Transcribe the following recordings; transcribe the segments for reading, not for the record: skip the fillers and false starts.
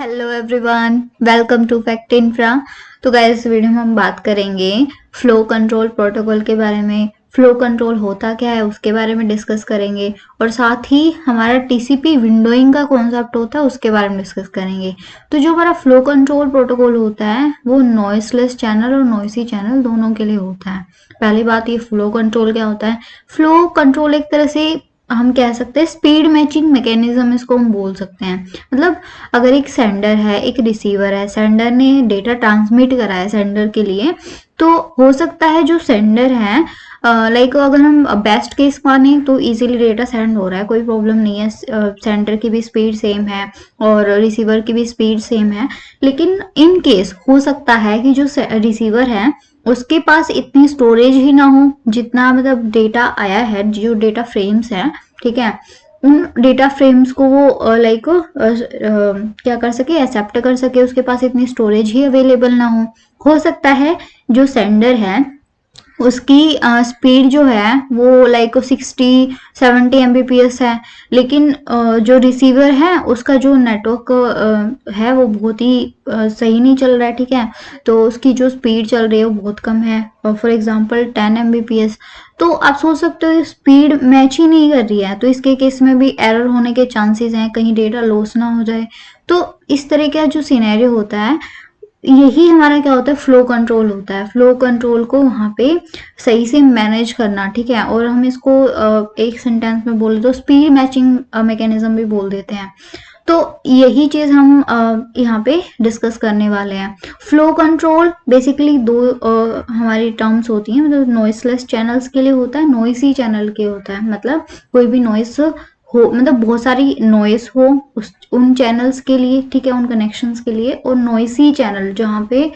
Hello everyone, welcome to Fact Infra. तो guys, इस video में हम बात करेंगे फ्लो कंट्रोल प्रोटोकॉल के बारे में। फ्लो कंट्रोल होता क्या है उसके बारे में डिस्कस करेंगे और साथ ही हमारा टीसीपी विंडोइंग का कॉन्सेप्ट होता है उसके बारे में डिस्कस करेंगे। तो जो हमारा फ्लो कंट्रोल प्रोटोकॉल होता है वो नॉइसलेस चैनल और नॉइसी चैनल दोनों के लिए होता है। पहली बात, ये फ्लो कंट्रोल क्या होता है? फ्लो कंट्रोल एक तरह से हम कह सकते हैं स्पीड मैचिंग मैकेनिज्म, इसको हम बोल सकते हैं। मतलब अगर एक सेंडर है, एक रिसीवर है, सेंडर ने डेटा ट्रांसमिट करा है सेंडर के लिए, तो हो सकता है जो सेंडर है, लाइक अगर हम बेस्ट केस माने तो इजीली डेटा सेंड हो रहा है, कोई प्रॉब्लम नहीं है, सेंडर की भी स्पीड सेम है और रिसीवर की भी स्पीड सेम है। लेकिन इन केस हो सकता है कि जो रिसीवर है उसके पास इतनी स्टोरेज ही ना हो जितना मतलब डेटा आया है, जो डेटा फ्रेम्स है, ठीक है, उन डेटा फ्रेम्स को वो लाइक क्या कर सके, एक्सेप्ट कर सके, उसके पास इतनी स्टोरेज ही अवेलेबल ना हो सकता है जो सेंडर है उसकी स्पीड जो है वो लाइक 60-70 एमबीपीएस है, लेकिन जो रिसीवर है उसका जो नेटवर्क है वो बहुत ही सही नहीं चल रहा है, ठीक है, तो उसकी जो स्पीड चल रही है वो बहुत कम है, फॉर एग्जांपल 10 एमबीपीएस। तो आप सोच सकते हो स्पीड मैच ही नहीं कर रही है, तो इसके केस में भी एरर होने के चांसेस हैं, कहीं डेटा लॉस ना हो जाए। तो इस तरह का जो सिनेरियो होता है, यही हमारा क्या होता है, फ्लो कंट्रोल होता है। फ्लो कंट्रोल को वहां पे सही से मैनेज करना, ठीक है, और हम इसको एक सेंटेंस में बोले तो स्पीड मैचिंग मैकेनिज्म भी बोल देते हैं। तो यही चीज हम यहाँ पे डिस्कस करने वाले हैं। फ्लो कंट्रोल बेसिकली दो हमारी टर्म्स होती हैं, मतलब नॉइसलेस चैनल्स के लिए होता है, नॉइसी चैनल के होता है, मतलब कोई भी नॉइस हो, मतलब बहुत सारी नॉइस हो उन चैनल्स के लिए, ठीक है, उन कनेक्शंस के लिए। और नॉइसी चैनल जहाँ पे,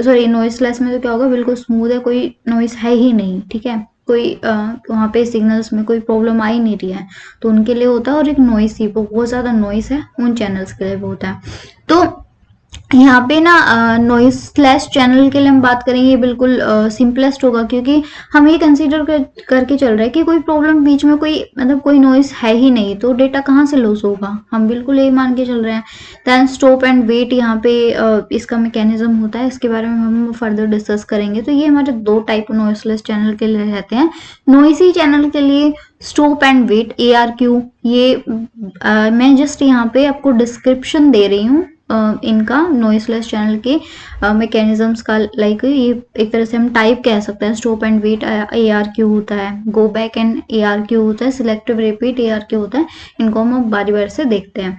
सॉरी, नॉइसलेस में तो क्या होगा, बिल्कुल स्मूथ है, कोई नॉइस है ही नहीं, ठीक है, कोई वहाँ पे सिग्नल्स में कोई प्रॉब्लम आ ही नहीं रही है, तो उनके लिए होता है। और एक नॉइसी, बहुत ज्यादा नॉइस है, उन चैनल्स के लिए होता है। तो यहाँ पे ना नॉइसलेस चैनल के लिए हम बात करेंगे, ये बिल्कुल सिंपलेस्ट होगा, क्योंकि हम ये कंसीडर करके चल रहे हैं कि कोई प्रॉब्लम बीच में, कोई मतलब कोई नॉइस है ही नहीं, तो डेटा कहाँ से लॉस होगा, हम बिल्कुल यही मान के चल रहे हैं। देन स्टॉप एंड वेट, यहाँ पे इसका मैकेनिज्म होता है, इसके बारे में हम फर्दर डिस्कस करेंगे। तो ये हमारे दो टाइप नॉइसलेस चैनल के लिए रहते हैं। नॉइसी चैनल के लिए स्टॉप एंड वेट, ARQ, ये मैं जस्ट यहाँ पे आपको डिस्क्रिप्शन दे रही हूँ इनका, नॉइसलेस चैनल के मैकेनिज्म्स का, लाइक ये एक तरह से हम टाइप कह सकते हैं। स्टॉप एंड वेट ARQ होता है, गो बैक एंड ARQ होता है, सिलेक्टिव रिपीट ARQ होता है। इनको हम बारी बारी से देखते हैं।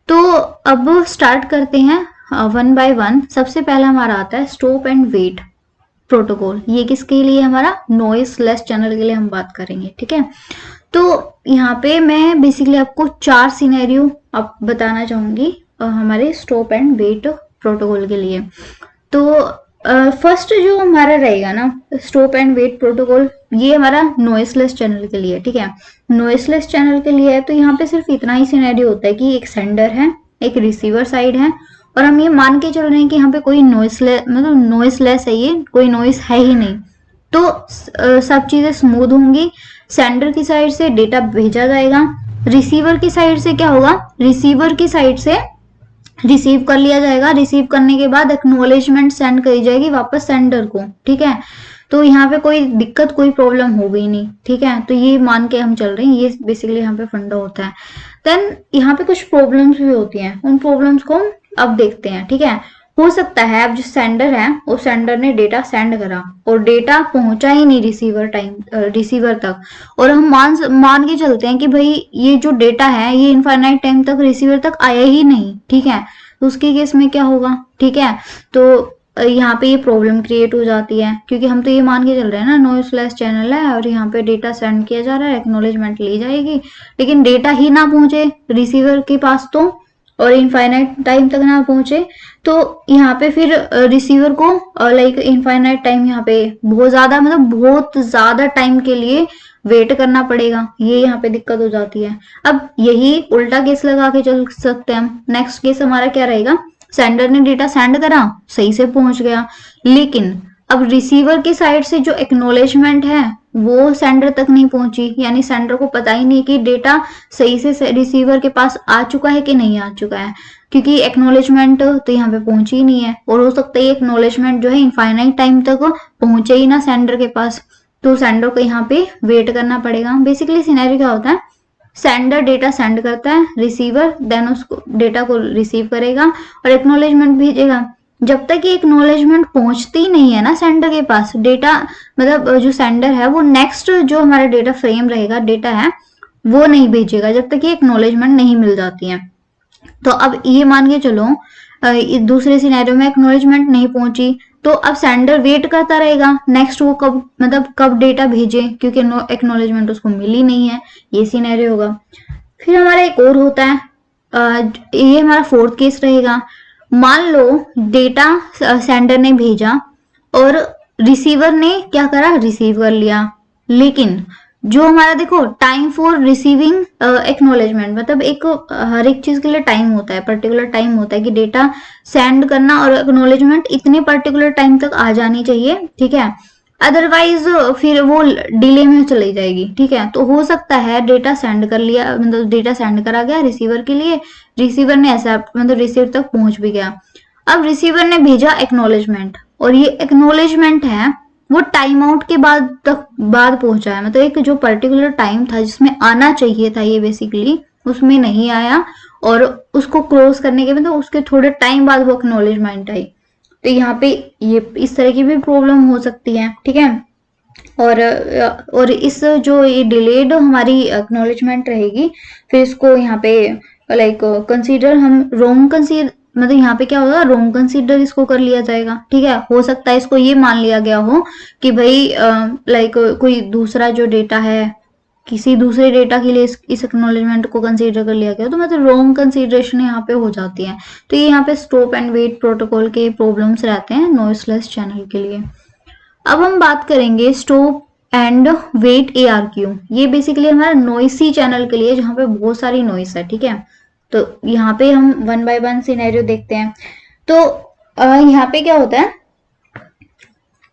तो अब स्टार्ट करते हैं वन बाय वन। सबसे पहला हमारा आता है स्टॉप एंड वेट प्रोटोकॉल। ये किसके लिए, हमारा नॉइसलेस चैनल के लिए हम बात करेंगे, ठीक है। तो यहाँ पे मैं बेसिकली आपको 4 सिनेरियो अब बताना चाहूंगी हमारे स्टॉप एंड वेट प्रोटोकॉल के लिए। तो फर्स्ट जो हमारा रहेगा ना स्टॉप एंड वेट प्रोटोकॉल, ये हमारा नॉइसलेस चैनल के लिए, ठीक है। नॉइसलेस चैनल के लिए है तो यहाँ पे सिर्फ इतना ही सिनेरियो होता है कि एक सेंडर है, एक रिसीवर साइड है, और हम ये मान के चल रहे हैं कि यहाँ पे कोई नॉइसलेस, मतलब नॉइसलेस है, ये कोई नॉइस है ही नहीं, तो सब चीजें स्मूथ होंगी। सेंडर की साइड से डेटा भेजा जाएगा, रिसीवर की साइड से क्या होगा, रिसीवर की साइड से रिसीव कर लिया जाएगा, रिसीव करने के बाद एक्नॉलेजमेंट सेंड करी जाएगी वापस सेंडर को, ठीक है। तो यहाँ पे कोई दिक्कत, कोई प्रॉब्लम हो गई नहीं, ठीक है, तो ये मान के हम चल रहे हैं, ये बेसिकली यहाँ पे फंडा होता है। देन यहाँ पे कुछ प्रॉब्लम्स भी होती हैं, उन प्रॉब्लम्स को हम अब देखते हैं, ठीक है। हो सकता है अब जो सेंडर है उस सेंडर ने डेटा सेंड करा और डेटा पहुंचा ही नहीं रिसीवर तक, और हम मान के चलते हैं कि भाई ये जो डेटा है ये इनफाइनाइट टाइम तक रिसीवर तक आया ही नहीं, ठीक है, तो उसके केस में क्या होगा, ठीक है। तो यहाँ पे ये प्रॉब्लम क्रिएट हो जाती है, क्योंकि हम तो ये मान के चल रहे हैं ना नॉइसलेस चैनल है और यहाँ पे डेटा सेंड किया जा रहा है, एक्नॉलेजमेंट ली जाएगी, लेकिन डेटा ही ना पहुंचे रिसीवर के पास, तो और इनफाइनाइट टाइम तक ना पहुंचे, तो यहाँ पे फिर रिसीवर को लाइक इनफाइनाइट टाइम, यहाँ पे बहुत ज्यादा, मतलब बहुत ज्यादा टाइम के लिए वेट करना पड़ेगा, ये यहाँ पे दिक्कत हो जाती है। अब यही उल्टा केस लगा के चल सकते हैं हम। नेक्स्ट केस हमारा क्या रहेगा, सेंडर ने डेटा सेंड करा, सही से पहुंच गया, लेकिन अब रिसीवर की साइड से जो एक्नॉलेजमेंट है वो सेंडर तक नहीं पहुंची, यानी सेंडर को पता ही नहीं कि डेटा सही से रिसीवर के पास आ चुका है कि नहीं आ चुका है, क्योंकि एक्नॉलेजमेंट तो यहाँ पे पहुंची ही नहीं है। और हो सकता है एक्नॉलेजमेंट जो है इनफाइनाइट टाइम तक पहुंचे ही ना सेंडर के पास, तो सेंडर को यहाँ पे वेट करना पड़ेगा। बेसिकली सिनेरियो क्या होता है, सेंडर डेटा सेंड करता है, रिसीवर देन उसको डेटा को रिसीव करेगा और एक्नॉलेजमेंट भेजेगा। जब तक ये एक्नॉलेजमेंट पहुंचती नहीं है ना सेंडर के पास, डेटा मतलब जो सेंडर है वो नेक्स्ट जो हमारा डेटा फ्रेम रहेगा, डेटा है वो नहीं भेजेगा जब तक ये एक्नॉलेजमेंट नहीं मिल जाती है। तो अब ये मान के चलो दूसरे सिनेरियो में एक्नॉलेजमेंट नहीं पहुंची, तो अब सेंडर वेट करता रहेगा नेक्स्ट वो कब मतलब कब डेटा भेजे, क्योंकि एक्नॉलेजमेंट उसको मिली नहीं है। ये सिनेरियो होगा। फिर हमारा एक और होता है, ये हमारा फोर्थ केस रहेगा। मान लो डेटा सेंडर ने भेजा और रिसीवर ने क्या करा, रिसीव कर लिया, लेकिन जो हमारा देखो टाइम फॉर रिसीविंग एक्नॉलेजमेंट, मतलब एक हर एक चीज के लिए टाइम होता है, पर्टिकुलर टाइम होता है कि डेटा सेंड करना और एक्नॉलेजमेंट इतने पर्टिकुलर टाइम तक आ जानी चाहिए, ठीक है, अदरवाइज फिर वो डिले में चली जाएगी, ठीक है। तो हो सकता है डेटा सेंड कर लिया, मतलब डेटा सेंड करा गया रिसीवर के लिए, रिसीवर ने ऐसा मतलब रिसीवर तक पहुंच भी गया। अब रिसीवर ने भेजा एक्नॉलेजमेंट और ये एक्नॉलेजमेंट है वो टाइम आउट के बाद पहुंचा है, मतलब एक जो पर्टिकुलर टाइम था जिसमें आना चाहिए था ये बेसिकली उसमें नहीं आया, और उसको क्रॉस करने के मतलब उसके थोड़े टाइम बाद वो एक्नॉलेजमेंट आई। तो यहाँ पे ये इस तरह की भी प्रॉब्लम हो सकती है, ठीक है। और इस जो ये डिलेड हमारी एक्नॉलेजमेंट रहेगी, फिर इसको यहाँ पे लाइक कंसीडर हम रॉन्ग कंसीडर, मतलब यहाँ पे क्या होगा, रॉन्ग कंसीडर इसको कर लिया जाएगा, ठीक है। हो सकता है इसको ये मान लिया गया हो कि भाई लाइक कोई दूसरा जो डेटा है किसी दूसरे डेटा के लिए इस एक्नॉलेजमेंट को कंसीडर कर लिया गया, तो मतलब रॉन्ग कंसीडरेशन यहाँ पे हो जाती है। तो ये यहाँ पे स्टॉप एंड वेट प्रोटोकॉल के प्रॉब्लम्स रहते हैं नॉइसलेस चैनल के लिए। अब हम बात करेंगे स्टॉप एंड वेट ARQ। ये बेसिकली हमारा नॉइसी चैनल के लिए जहाँ पे बहुत सारी नॉइस है, ठीक है। तो यहाँ पे हम 1 बाय 1 सिनेरियो देखते हैं। तो यहाँ पे क्या होता है,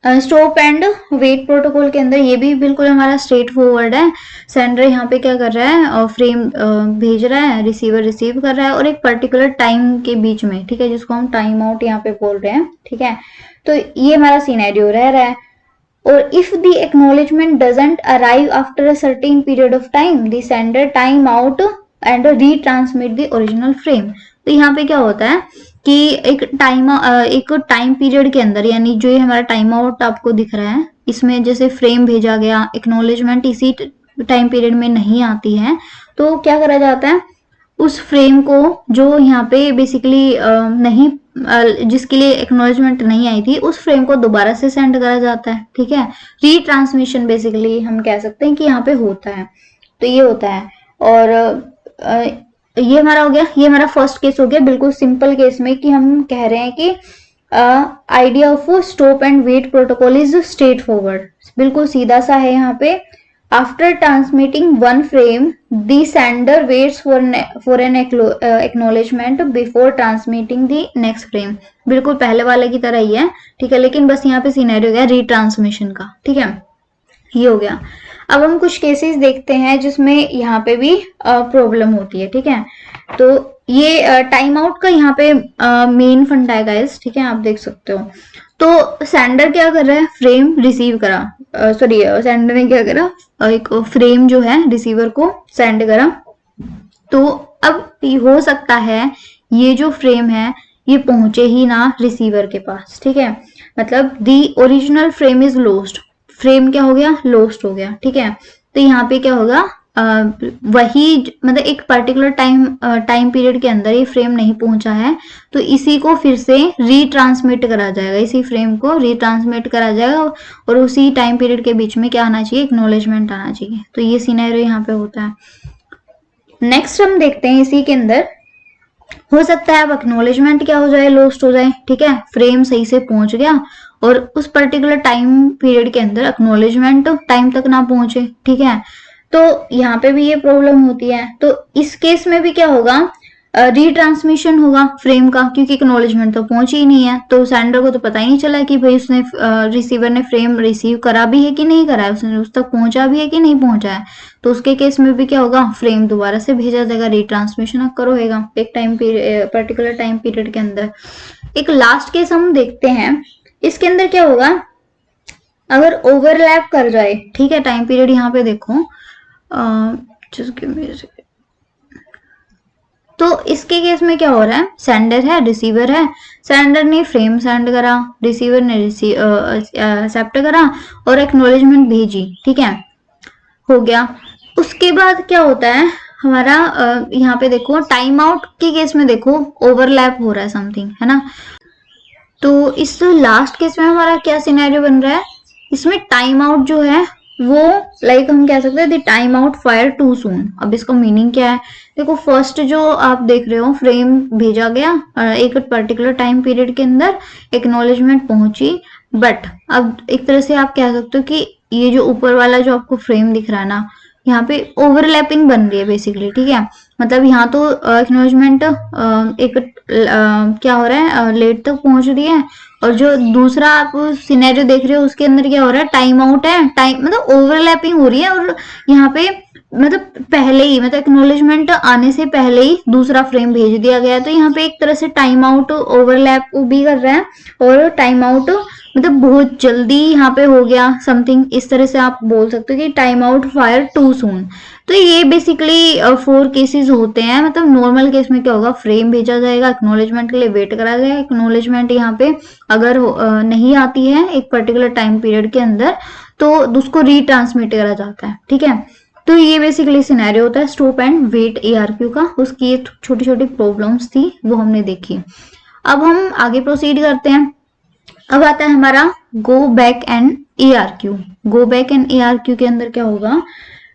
स्टॉप एंड वेट प्रोटोकॉल के अंदर ये भी बिल्कुल हमारा स्ट्रेट फॉरवर्ड है। सेंडर यहाँ पे क्या कर रहा है, और फ्रेम भेज रहा है, रिसीवर रिसीव कर रहा है, और एक पर्टिकुलर टाइम के बीच में, ठीक है, जिसको हम टाइम आउट यहाँ पे बोल रहे हैं, ठीक है। तो ये हमारा सिनेरियो रह रहा है। और if the acknowledgement doesn't arrive after a certain period of time, the sender time out and retransmit the original frame. तो यहाँ पे क्या होता है कि एक टाइम पीरियड के अंदर, यानी जो ये हमारा टाइम आउट आपको दिख रहा है, इसमें जैसे फ्रेम भेजा गया, एक्नॉलेजमेंट इसी टाइम पीरियड में नहीं आती है, तो क्या करा जाता है, उस फ्रेम को जो यहाँ पे बेसिकली नहीं जिसके लिए एक्नॉलेजमेंट नहीं आई थी, उस फ्रेम को दोबारा से सेंड करा जाता है, ठीक है। रीट्रांसमिशन बेसिकली हम कह सकते हैं कि यहाँ पे होता है। तो ये होता है। और ये हमारा हो गया, ये हमारा फर्स्ट केस हो गया बिल्कुल सिंपल केस में, कि हम कह रहे हैं कि idea of stop and wait protocol is straightforward, बिल्कुल सीधा सा है। यहाँ पे after transmitting one frame the sender waits for an acknowledgement before transmitting the next frame, बिल्कुल पहले वाले की तरह ही है, ठीक है, लेकिन बस यहाँ पे सिनेरियो गया रीट्रांसमिशन का, ठीक है। ये हो गया। अब हम कुछ केसेस देखते हैं जिसमें यहाँ पे भी प्रॉब्लम होती है, ठीक है। तो ये टाइम आउट का यहाँ पे मेन फंडा है गाइस, ठीक है, आप देख सकते हो। तो सेंडर क्या कर रहा है, फ्रेम रिसीव करा, सॉरी सेंडर ने क्या करा, एक फ्रेम जो है रिसीवर को सेंड करा। तो अब हो सकता है ये जो फ्रेम है ये पहुंचे ही ना रिसीवर के पास, ठीक है, मतलब the original frame is lost, frame क्या हो गया, लॉस्ट हो गया, ठीक है। तो यहाँ पे क्या होगा, वही मतलब एक पर्टिकुलर टाइम पीरियड के अंदर ये फ्रेम नहीं पहुंचा है, तो इसी को फिर से रीट्रांसमिट करा जाएगा, इसी फ्रेम को रीट्रांसमिट करा जाएगा, और उसी टाइम पीरियड के बीच में क्या आना चाहिए, एक्नॉलेजमेंट आना चाहिए। तो ये सिनेरियो यहाँ पे होता है। नेक्स्ट हम देखते हैं इसी के अंदर, हो सकता है अब एक्नॉलेजमेंट क्या हो जाए, लॉस्ट हो जाए, ठीक है, फ्रेम सही से पहुंच गया और उस पर्टिकुलर टाइम पीरियड के अंदर एक्नॉलेजमेंट टाइम तक ना पहुंचे, ठीक है। तो यहाँ पे भी ये प्रॉब्लम होती है। तो इस केस में भी क्या होगा, रीट्रांसमिशन होगा फ्रेम का, क्योंकि एक्नॉलेजमेंट तो पहुंची ही नहीं है, तो सेंडर को तो पता ही नहीं चला कि भाई उसने रिसीवर ने फ्रेम रिसीव करा भी है कि नहीं करा है, उसने उस तक पहुंचा भी है कि नहीं पहुंचा है। तो उसके केस में भी क्या होगा, फ्रेम दोबारा से भेजा जाएगा, रीट्रांसमिशन अक्कर होएगा एक time period, particular time period के अंदर। एक लास्ट केस हम देखते हैं, इसके अंदर क्या होगा, अगर ओवरलैप कर जाए, ठीक है, टाइम पीरियड यहाँ पे देखो, तो इसके केस में क्या हो रहा है, सेंडर है रिसीवर है, सेंडर ने फ्रेम सेंड करा, रिसीवर ने एक्सेप्ट करा और एक्नॉलेजमेंट भेजी, ठीक है, हो गया। उसके बाद क्या होता है हमारा, यहाँ पे देखो टाइम आउट के केस में देखो ओवरलैप हो रहा है समथिंग, है ना। तो इस लास्ट केस में हमारा क्या सिनेरियो बन रहा है, इसमें टाइम आउट जो है वो लाइक हम कह सकते हैं the time out fire too soon. अब इसका मीनिंग क्या है, देखो फर्स्ट जो आप देख रहे हो फ्रेम भेजा गया एक पर्टिकुलर टाइम पीरियड के अंदर, एक्नॉलेजमेंट पहुंची, बट अब एक तरह से आप कह सकते हो कि ये जो ऊपर वाला जो आपको फ्रेम दिख रहा है ना, यहाँ पे ओवरलैपिंग बन रही है बेसिकली, ठीक है। मतलब यहाँ तो एक्नॉलेजमेंट एक क्या हो रहा है, लेट तक पहुंच रही है, और जो दूसरा आप सिनेरियो देख रहे हो उसके अंदर क्या हो रहा है, टाइम आउट है, टाइम मतलब ओवरलैपिंग हो रही है, और यहाँ पे मतलब पहले ही, मतलब एक्नॉलेजमेंट आने से पहले ही दूसरा फ्रेम भेज दिया गया है, तो यहाँ पे एक तरह से टाइम आउट ओवरलैप भी कर रहा है, और टाइम आउट मतलब बहुत जल्दी यहाँ पे हो गया समथिंग, इस तरह से आप बोल सकते हो कि time out fire too soon. तो ये बेसिकली 4 केसेस होते हैं। मतलब नॉर्मल केस में क्या होगा, फ्रेम भेजा जाएगा, एक्नॉलेजमेंट के लिए वेट करा जाएगा, एक्नॉलेजमेंट यहाँ पे अगर नहीं आती है एक पर्टिकुलर टाइम पीरियड के अंदर तो उसको रीट्रांसमिट करा जाता है, ठीक है। तो ये बेसिकली सिनेरियो होता है स्टॉप एंड वेट ARQ का। उसकी छोटी छोटी प्रॉब्लम्स थी वो हमने देखी। अब हम आगे प्रोसीड करते हैं। अब आता है हमारा go back and ARQ। Go back and ARQ के अंदर क्या होगा,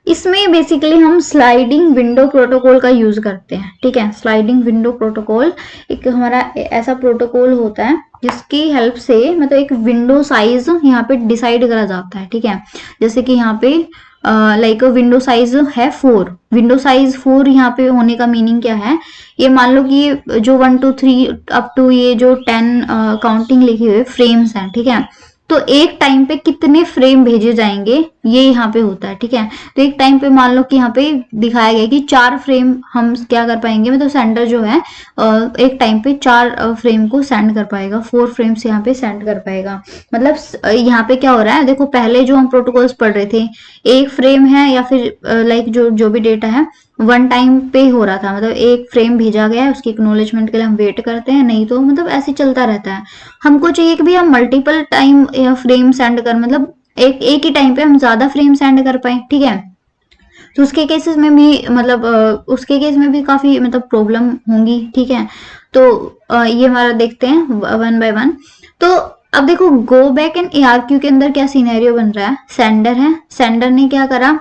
इसमें बेसिकली हम स्लाइडिंग विंडो प्रोटोकॉल का यूज करते हैं, ठीक है। स्लाइडिंग विंडो प्रोटोकॉल एक हमारा ऐसा प्रोटोकॉल होता है जिसकी हेल्प से मतलब एक विंडो साइज यहाँ पे डिसाइड करा जाता है, ठीक है। जैसे कि यहाँ पे लाइक विंडो साइज है 4, विंडो साइज 4 यहाँ पे होने का मीनिंग क्या है, ये मान लो कि ये जो 1 2 3 अप टू ये जो 10 काउंटिंग लिखी हुई फ्रेम्स हैं, ठीक है। तो एक टाइम पे कितने फ्रेम भेजे जाएंगे ये यहाँ पे होता है, ठीक है। तो एक टाइम पे मान लो कि यहाँ पे दिखाया गया कि 4 फ्रेम हम क्या कर पाएंगे, मतलब सेंडर जो है एक टाइम पे 4 फ्रेम को सेंड कर पाएगा, 4 फ्रेम्स यहाँ पे सेंड कर पाएगा। मतलब यहाँ पे क्या हो रहा है, देखो पहले जो हम प्रोटोकॉल्स पढ़ रहे थे, एक फ्रेम है या फिर लाइक जो भी डेटा है वन टाइम पे हो रहा था, मतलब एक फ्रेम भेजा गया है उसकी एक्नॉलेजमेंट के लिए हम वेट करते हैं, नहीं तो मतलब ऐसे चलता रहता है। हमको चाहिए कि भी हम मल्टीपल टाइम फ्रेम सेंड कर, मतलब एक ही टाइम पे हम ज्यादा फ्रेम सेंड कर पाए, ठीक है। तो उसके केसेस में भी मतलब उसके केस में भी काफी मतलब प्रॉब्लम होंगी, ठीक है। तो ये हमारा देखते हैं 1 बाय 1। तो अब देखो गो बैक एंड ARQ के अंदर क्या सिनेरियो बन रहा है, सेंडर है, सेंडर ने क्या करा,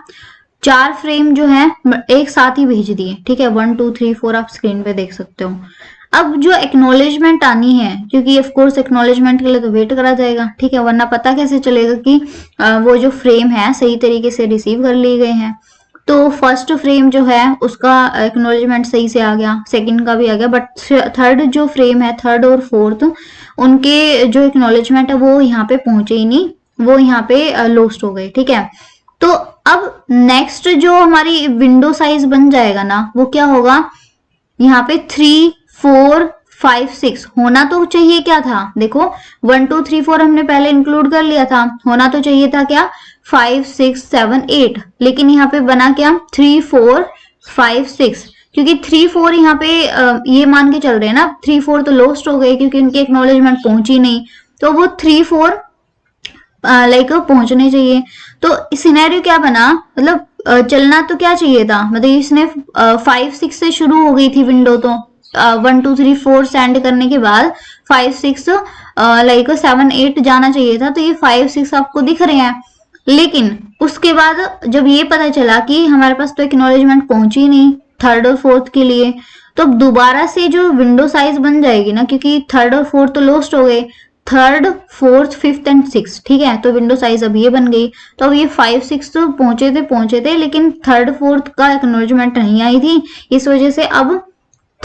4 फ्रेम जो है एक साथ ही भेज दिए, ठीक है। 1 2 3 4 आप स्क्रीन पे देख सकते हो। अब जो एक्नॉलेजमेंट आनी है, क्योंकि ऑफ कोर्स एक्नॉलेजमेंट के लिए तो वेट करा जाएगा, ठीक है, वरना पता कैसे चलेगा कि वो जो फ्रेम है सही तरीके से रिसीव कर लिए गए हैं। तो फर्स्ट फ्रेम जो है उसका एक्नॉलेजमेंट सही से आ गया, सेकंड का भी आ गया, बट थर्ड जो फ्रेम है, थर्ड और फोर्थ, उनके जो एक्नॉलेजमेंट है वो यहाँ पे पहुंचे ही नहीं, वो यहाँ पे लॉस्ट हो गए, ठीक है। तो अब नेक्स्ट जो हमारी विंडो साइज बन जाएगा ना, वो क्या होगा, यहाँ पे 3 4 5 6 होना तो चाहिए, क्या था देखो 1 2 3 4 हमने पहले इंक्लूड कर लिया था, होना तो चाहिए था क्या 5 6 7 8, लेकिन यहाँ पे बना क्या 3 4 5 6, क्योंकि 3 4 यहाँ पे ये मान के चल रहे हैं ना, 3 4 तो लॉस्ट हो गए क्योंकि उनकी एक्नॉलेजमेंट पहुंची नहीं, तो वो 3 4 लाइक पहुंचने चाहिए। तो सिनेरियो क्या बना, मतलब चलना तो क्या चाहिए था, मतलब इसने 5 6 से शुरू हो गई थी विंडो, तो 1 2 3 4 सेंड करने के बाद 5 6 लाइक 7 8 जाना चाहिए था, तो ये 5 6 आपको दिख रहे हैं। लेकिन उसके बाद जब ये पता चला कि हमारे पास तो एक्नॉलेजमेंट पहुंची नहीं थर्ड और फोर्थ के लिए, तो अब दोबारा से जो विंडो साइज बन जाएगी ना, क्योंकि थर्ड और फोर्थ तो लॉस्ट हो गए, third fourth fifth and six, ठीक है, तो विंडो साइज अब ये बन गई। तो अब ये 5 6 तो पहुंचे थे लेकिन थर्ड फोर्थ का एक्नॉलेजमेंट नहीं आई थी, इस वजह से अब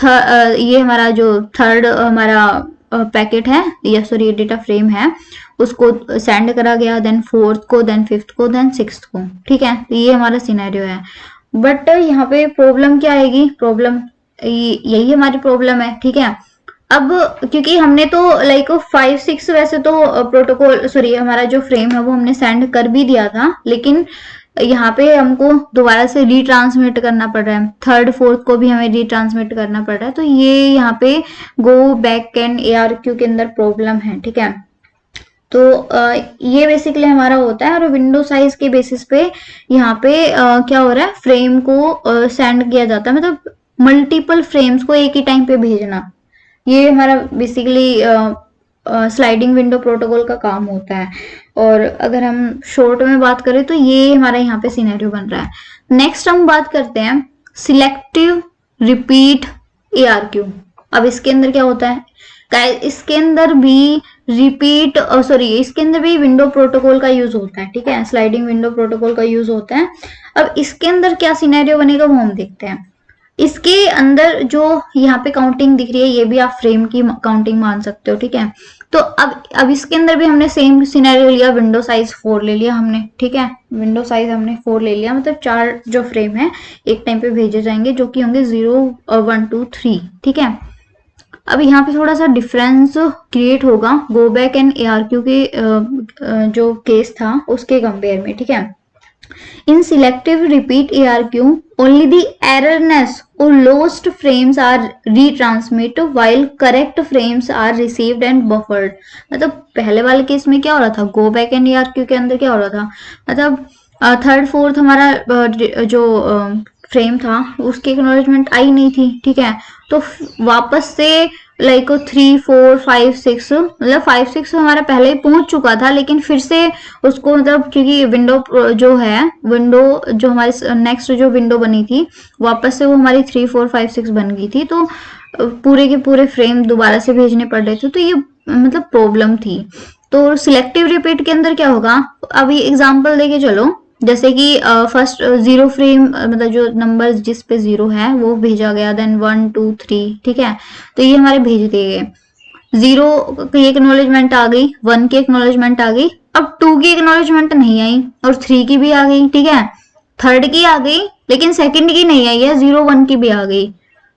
ये हमारा जो थर्ड हमारा पैकेट है या सॉरी डेटा फ्रेम है उसको सेंड करा गया, देन फोर्थ को, देन फिफ्थ को, देन सिक्स्थ को। ठीक है, ये हमारा सिनेरियो है। बट यहाँ पे प्रॉब्लम क्या आएगी, प्रॉब्लम यही हमारी प्रॉब्लम है। ठीक है, अब क्योंकि हमने तो लाइक 5-6 वैसे तो प्रोटोकॉल सॉरी हमारा जो फ्रेम है वो हमने सेंड कर भी दिया था, लेकिन यहाँ पे हमको दोबारा से रीट्रांसमिट करना पड़ रहा है, थर्ड फोर्थ को भी हमें रीट्रांसमिट करना पड़ रहा है। तो ये यहाँ पे गो बैक एंड ARQ के अंदर प्रॉब्लम है। ठीक है, तो ये बेसिकली हमारा होता है। और विंडो साइज के बेसिस पे यहाँ पे क्या हो रहा है, फ्रेम को सेंड किया जाता है, मतलब मल्टीपल फ्रेम्स को एक ही टाइम पे भेजना, ये हमारा बेसिकली स्लाइडिंग विंडो प्रोटोकॉल का काम होता है। और अगर हम शॉर्ट में बात करें तो ये हमारा यहाँ पे सिनेरियो बन रहा है। नेक्स्ट हम बात करते हैं सिलेक्टिव रिपीट ARQ। अब इसके अंदर क्या होता है गाइस, इसके अंदर भी रिपीट सॉरी इसके अंदर भी विंडो प्रोटोकॉल का यूज होता है। ठीक है, स्लाइडिंग विंडो प्रोटोकॉल का यूज होता है। अब इसके अंदर क्या सिनेरियो बनेगा वो हम देखते हैं। इसके अंदर जो यहाँ पे काउंटिंग दिख रही है ये भी आप फ्रेम की काउंटिंग मान सकते हो। ठीक है, तो अब इसके अंदर भी हमने सेम सिनेरियो लिया, विंडो साइज 4 ले लिया हमने। ठीक है, विंडो साइज हमने 4 ले लिया, मतलब 4 जो फ्रेम है एक टाइम पे भेजे जाएंगे, जो कि होंगे 0 1 2 3। ठीक है, अब यहाँ पे थोड़ा सा डिफरेंस क्रिएट होगा गो बैक एंड ARQ के जो केस था उसके कंपेयर में। ठीक है, in selective repeat ARQ only the erroneous or lost frames are retransmitted while correct frames are received and buffered। मतलब पहले वाले केस में क्या हो रहा था, गो बैक एंड ARQ के अंदर क्या हो रहा था, मतलब थर्ड फोर्थ हमारा जो फ्रेम था उसकी एक्नॉलेजमेंट आई नहीं थी। ठीक है, तो वापस से लाइक 3 4 5 6 मतलब 5-6 हमारा पहले ही पहुंच चुका था, लेकिन फिर से उसको मतलब क्योंकि विंडो जो है विंडो जो हमारी नेक्स्ट जो विंडो बनी थी वापस से वो हमारी 3 4 5 6 बन गई थी, तो पूरे के पूरे फ्रेम दोबारा से भेजने पड़ रहे थे। तो ये मतलब प्रॉब्लम थी। तो सिलेक्टिव रिपीट के अंदर क्या होगा, अभी एग्जाम्पल देके चलो, जैसे कि फर्स्ट 0 फ्रेम मतलब जो नंबर जिस पे 0 है वो भेजा गया, देन 1 2 3। ठीक है, तो ये हमारे भेज दिए गए, 0 की एक्नॉलेजमेंट आ गई, 1 की एक्नॉलेजमेंट आ गई, अब 2 की एक्नॉलेजमेंट नहीं आई और 3 की भी आ गई। ठीक है, थर्ड की आ गई लेकिन सेकंड की नहीं आई है, 0 1 की भी आ गई।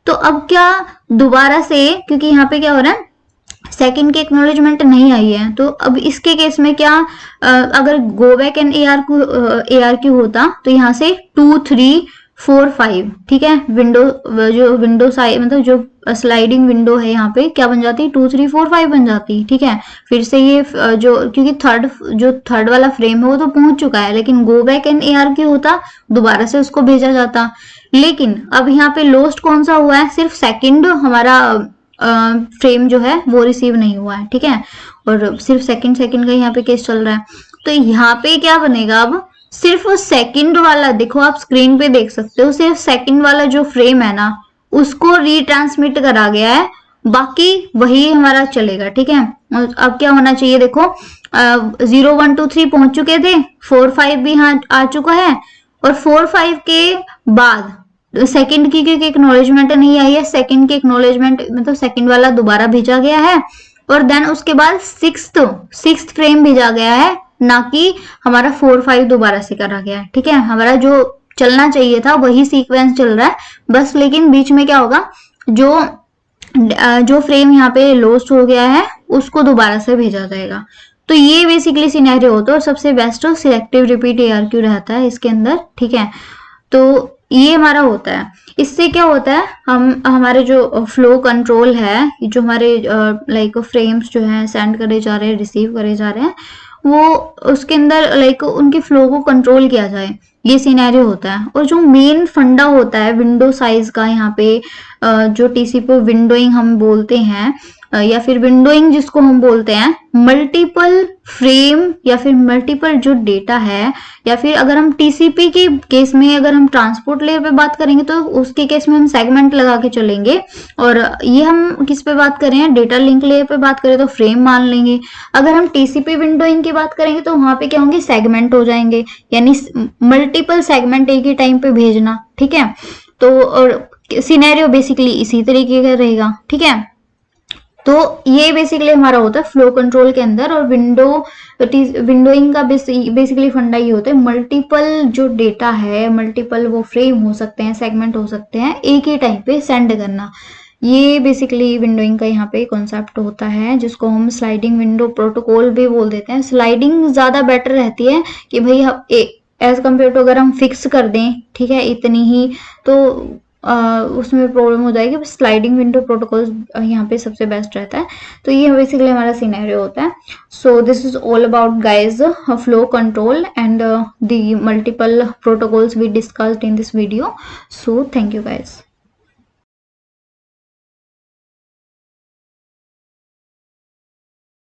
तो अब क्या दोबारा से, क्योंकि यहाँ पे क्या हो रहा है सेकंड की एक्नॉलेजमेंट नहीं आई है, तो अब इसके केस में क्या अगर गो बैक एंड ARQ होता तो यहाँ से 2 3 4 5। ठीक है, विंडो जो विंडो साइज मतलब जो स्लाइडिंग विंडो है यहाँ पे क्या बन जाती, 2 3 4 5 बन जाती। ठीक है, फिर से ये जो क्योंकि थर्ड वाला फ्रेम है वो तो पहुंच चुका है, लेकिन गो बैक एंड ARQ होता दोबारा से उसको भेजा जाता। लेकिन अब यहाँ पे लोस्ट कौन सा हुआ है, सिर्फ सेकंड हमारा फ्रेम जो है वो रिसीव नहीं हुआ है। ठीक है, और सिर्फ सेकंड का यहाँ पे केस चल रहा है। तो यहाँ पे क्या बनेगा, अब सिर्फ सेकंड वाला, देखो आप स्क्रीन पे देख सकते हो, सिर्फ सेकंड वाला जो फ्रेम है ना उसको रीट्रांसमिट करा गया है, बाकी वही हमारा चलेगा। ठीक है, अब क्या होना चाहिए, देखो 0 1 2 3 पहुंच चुके थे, 4 5 भी यहाँ आ चुका है, और 4 5 के बाद सेकंड की क्योंकि एक्नॉलेजमेंट नहीं आई है, सेकंड की एक्नॉलेजमेंट मतलब सेकंड वाला दोबारा भेजा गया है, और देन उसके बाद सिक्स्थ फ्रेम भेजा गया है, ना कि हमारा 4 5 दोबारा से करा गया है। ठीक है, हमारा जो चलना चाहिए था वही सीक्वेंस चल रहा है बस, लेकिन बीच में क्या होगा, जो फ्रेम यहाँ पे लॉस्ट हो गया है उसको दोबारा से भेजा जाएगा। तो ये बेसिकली सिनेरियो होता है, और सबसे बेस्ट सिलेक्टिव रिपीट ARQ रहता है इसके अंदर। ठीक है, तो ये हमारा होता है। इससे क्या होता है, हम हमारे जो फ्लो कंट्रोल है, जो हमारे लाइक फ्रेम्स जो है सेंड करे जा रहे हैं, रिसीव करे जा रहे हैं, वो उसके अंदर लाइक उनके फ्लो को कंट्रोल किया जाए, ये सिनेरियो होता है। और जो मेन फंडा होता है विंडो साइज का, यहाँ पे जो TCP विंडोइंग हम बोलते हैं या फिर विंडोइंग जिसको हम बोलते हैं, मल्टीपल फ्रेम या फिर मल्टीपल जो डेटा है, या फिर अगर हम TCP के केस में अगर हम ट्रांसपोर्ट लेयर पे बात करेंगे तो उसके केस में हम सेगमेंट लगा के चलेंगे, और ये हम किस पे बात करें, डेटा लिंक लेयर पे बात करें तो फ्रेम मान लेंगे। अगर हम TCP विंडोइंग की बात करेंगे तो वहां पे क्या होंगे, सेगमेंट हो जाएंगे, यानी मल्टीपल सेगमेंट एक ही टाइम पे भेजना। ठीक है, तो और सिनेरियो बेसिकली इसी तरीके का रहेगा, ठीक है। तो ये बेसिकली हमारा होता है फ्लो कंट्रोल के अंदर। और विंडोइंग का बेसिकली फंडा ये होता है, मल्टीपल जो डेटा है, मल्टीपल वो फ्रेम हो सकते हैं, सेगमेंट हो सकते हैं, एक ही टाइम पे सेंड करना। ये बेसिकली विंडोइंग का यहाँ पे कॉन्सेप्ट होता है, जिसको हम स्लाइडिंग विंडो प्रोटोकॉल भी बोल देते हैं। स्लाइडिंग ज्यादा बेटर रहती है कि भाई हम एज कम्पेयर टू अगर हम फिक्स कर दें, ठीक है, इतनी ही, तो उसमें प्रॉब्लम हो जाएगी। स्लाइडिंग विंडो प्रोटोकॉल यहाँ पे सबसे बेस्ट रहता है। तो ये बेसिकली हमारा सिनेरियो होता है। So this is all about guys flow control and the multiple protocols we discussed in this video. So thank you guys.